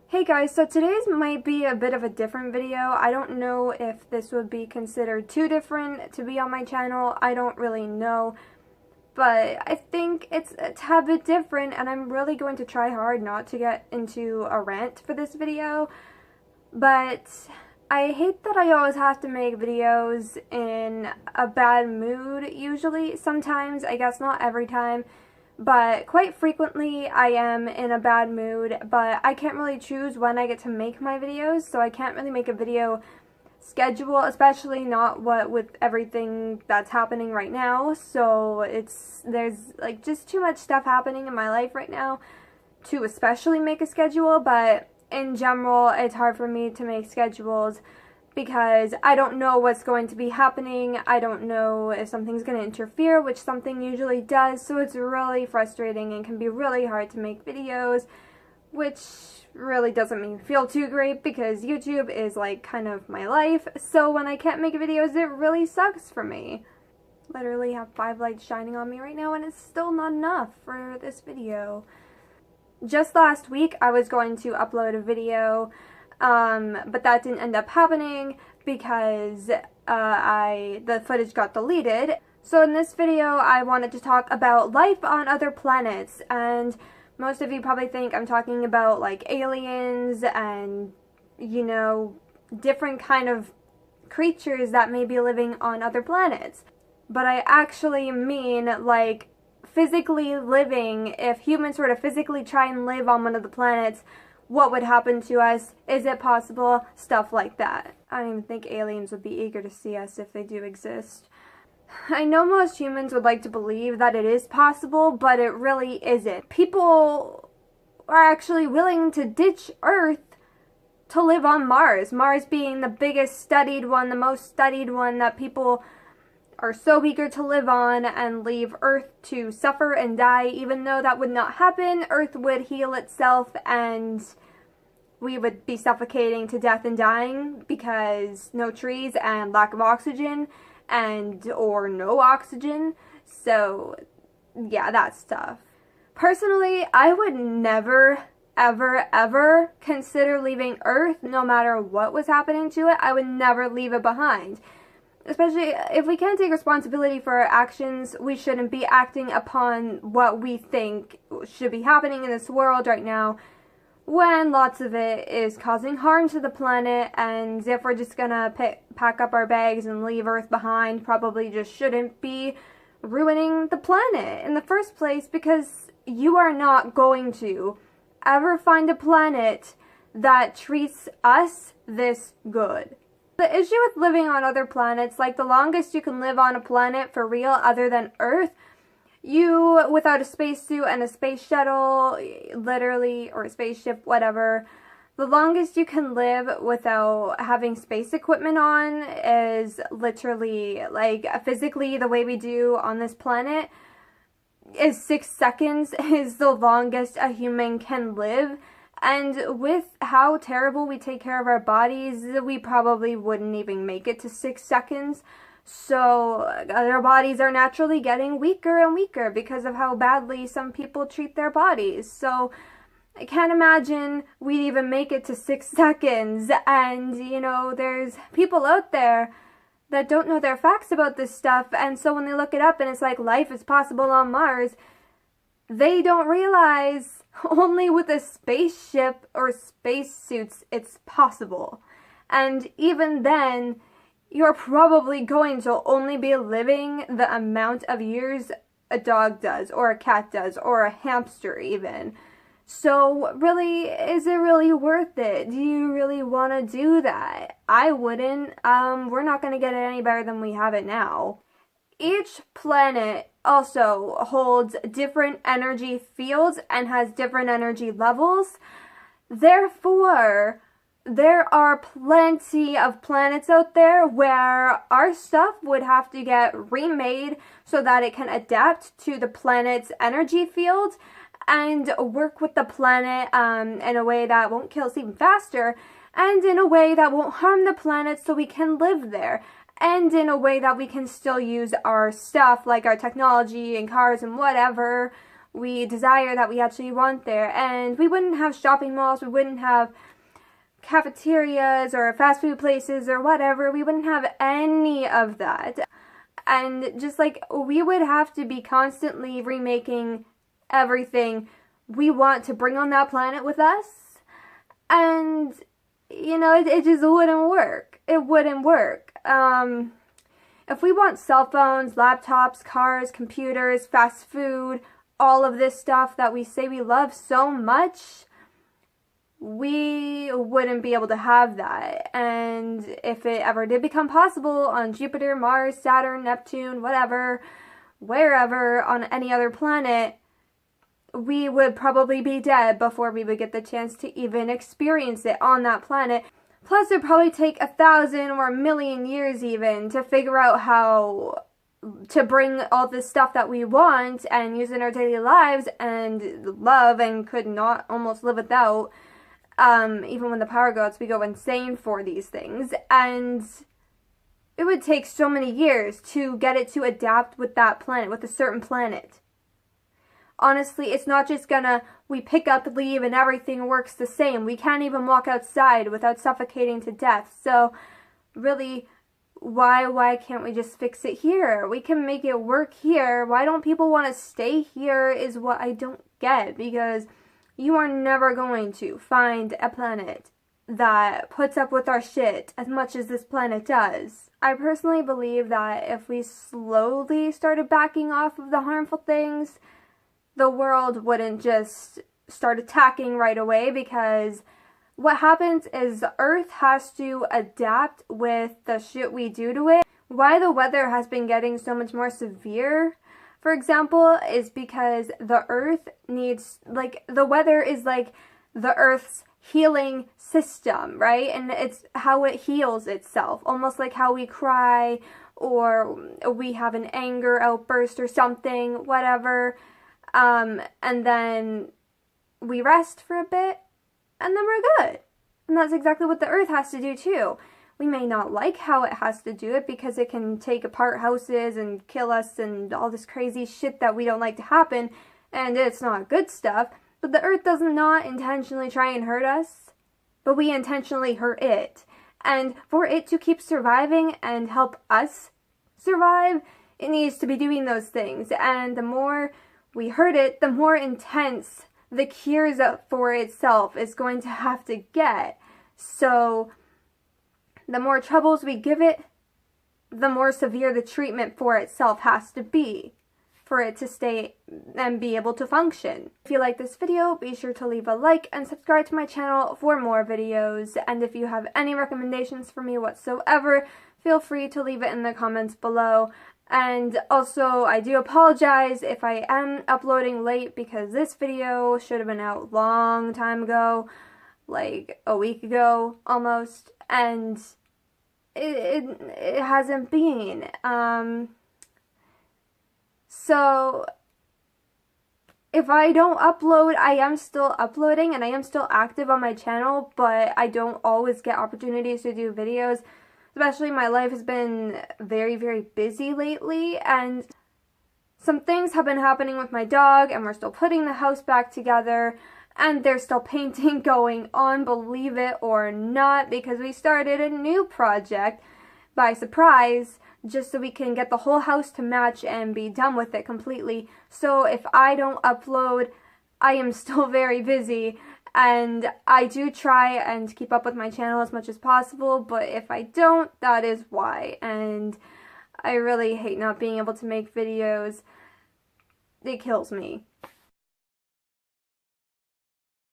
Hey guys, so today's might be a bit of a different video. I don't know if this would be considered too different to be on my channel. I don't really know, but I think it's a tad bit different, and I'm really going to try hard not to get into a rant for this video. But I hate that I always have to make videos in a bad mood usually. Sometimes, I guess not every time. But quite frequently I am in a bad mood, but I can't really choose when I get to make my videos, so I can't really make a video schedule, especially not what with everything that's happening right now. So there's like just too much stuff happening in my life right now to especially make a schedule, but in general it's hard for me to make schedules because I don't know what's going to be happening. I don't know if something's going to interfere, which something usually does, so it's really frustrating and can be really hard to make videos, which really doesn't make me feel too great because YouTube is like kind of my life, so when I can't make videos, it really sucks for me. Literally have 5 lights shining on me right now, and it's still not enough for this video. Just last week, I was going to upload a video, but that didn't end up happening because the footage got deleted. So in this video, I wanted to talk about life on other planets, and most of you probably think I'm talking about like aliens and, you know, different kind of creatures that may be living on other planets. But I actually mean like physically living. If humans were to physically try and live on one of the planets, what would happen to us? Is it possible? Stuff like that. I don't even think aliens would be eager to see us if they do exist. I know most humans would like to believe that it is possible, but it really isn't. People are actually willing to ditch Earth to live on Mars. Mars being the biggest studied one, the most studied one that people are so eager to live on, and leave Earth to suffer and die. Even though that would not happen, Earth would heal itself and we would be suffocating to death and dying because no trees and lack of oxygen or no oxygen. So yeah, that stuff. Personally, I would never ever consider leaving Earth no matter what was happening to it. I would never leave it behind. Especially if we can't take responsibility for our actions, we shouldn't be acting upon what we think should be happening in this world right now, when lots of it is causing harm to the planet. And if we're just gonna pack up our bags and leave Earth behind, probably just shouldn't be ruining the planet in the first place, because you are not going to ever find a planet that treats us this good. The issue with living on other planets, like the longest you can live on a planet for real other than Earth, you, without a spacesuit and a space shuttle, literally, or a spaceship, whatever, the longest you can live without having space equipment on is literally, like, physically the way we do on this planet is 6 seconds is the longest a human can live. And with how terrible we take care of our bodies, we probably wouldn't even make it to 6 seconds. So our bodies are naturally getting weaker and weaker because of how badly some people treat their bodies. So I can't imagine we'd even make it to 6 seconds. And, you know, there's people out there that don't know their facts about this stuff. And so when they look it up and it's like life is possible on Mars, they don't realize only with a spaceship or spacesuits it's possible. And even then, you're probably going to only be living the amount of years a dog does, or a cat does, or a hamster even. So really, is it really worth it? Do you really want to do that? I wouldn't. We're not going to get it any better than we have it now. Each planet also holds different energy fields and has different energy levels. Therefore, there are plenty of planets out there where our stuff would have to get remade so that it can adapt to the planet's energy field and work with the planet in a way that won't kill us even faster, and in a way that won't harm the planet so we can live there, and in a way that we can still use our stuff, like our technology and cars and whatever, we desire, that we actually want there. And we wouldn't have shopping malls, we wouldn't have cafeterias or fast food places or whatever. We wouldn't have any of that. And just like, we would have to be constantly remaking everything we want to bring on that planet with us. And, you know, it just wouldn't work. It wouldn't work. If we want cell phones, laptops, cars, computers, fast food, all of this stuff that we say we love so much, we wouldn't be able to have that. And if it ever did become possible on Jupiter, Mars, Saturn, Neptune, whatever, wherever, on any other planet, we would probably be dead before we would get the chance to even experience it on that planet. Plus, it would probably take 1,000 or 1,000,000 years even to figure out how to bring all this stuff that we want and use in our daily lives and love and could not almost live without. Even when the power goes, we go insane for these things. And it would take so many years to get it to adapt with that planet, with a certain planet. Honestly, it's not just gonna, we pick up, leave, and everything works the same. We can't even walk outside without suffocating to death. So, really, why can't we just fix it here? We can make it work here. Why don't people want to stay here is what I don't get. Because you are never going to find a planet that puts up with our shit as much as this planet does. I personally believe that if we slowly started backing off of the harmful things, the world wouldn't just start attacking right away, because what happens is the Earth has to adapt with the shit we do to it. Why the weather has been getting so much more severe, for example, is because the Earth needs, like, the weather is like the Earth's healing system, right? And it's how it heals itself, almost like how we cry or we have an anger outburst or something, whatever. And then we rest for a bit, and then we're good. And that's exactly what the Earth has to do too. We may not like how it has to do it because it can take apart houses and kill us and all this crazy shit that we don't like to happen, and it's not good stuff. But the Earth does not intentionally try and hurt us, but we intentionally hurt it. And for it to keep surviving and help us survive, it needs to be doing those things. And the more we hurt it, the more intense the cures for itself is going to have to get. So the more troubles we give it, the more severe the treatment for itself has to be for it to stay and be able to function. If you like this video, be sure to leave a like and subscribe to my channel for more videos. And if you have any recommendations for me whatsoever, feel free to leave it in the comments below. And also, I do apologize if I am uploading late, because this video should have been out a long time ago, like a week ago almost, and it hasn't been. So if I don't upload, I am still uploading and I am still active on my channel, but I don't always get opportunities to do videos. Especially my life has been very, very busy lately, and some things have been happening with my dog, and we're still putting the house back together, and there's still painting going on, believe it or not, because we started a new project by surprise, just so we can get the whole house to match and be done with it completely. So if I don't upload, I am still very busy. And I do try and keep up with my channel as much as possible, but if I don't, that is why. And I really hate not being able to make videos. It kills me.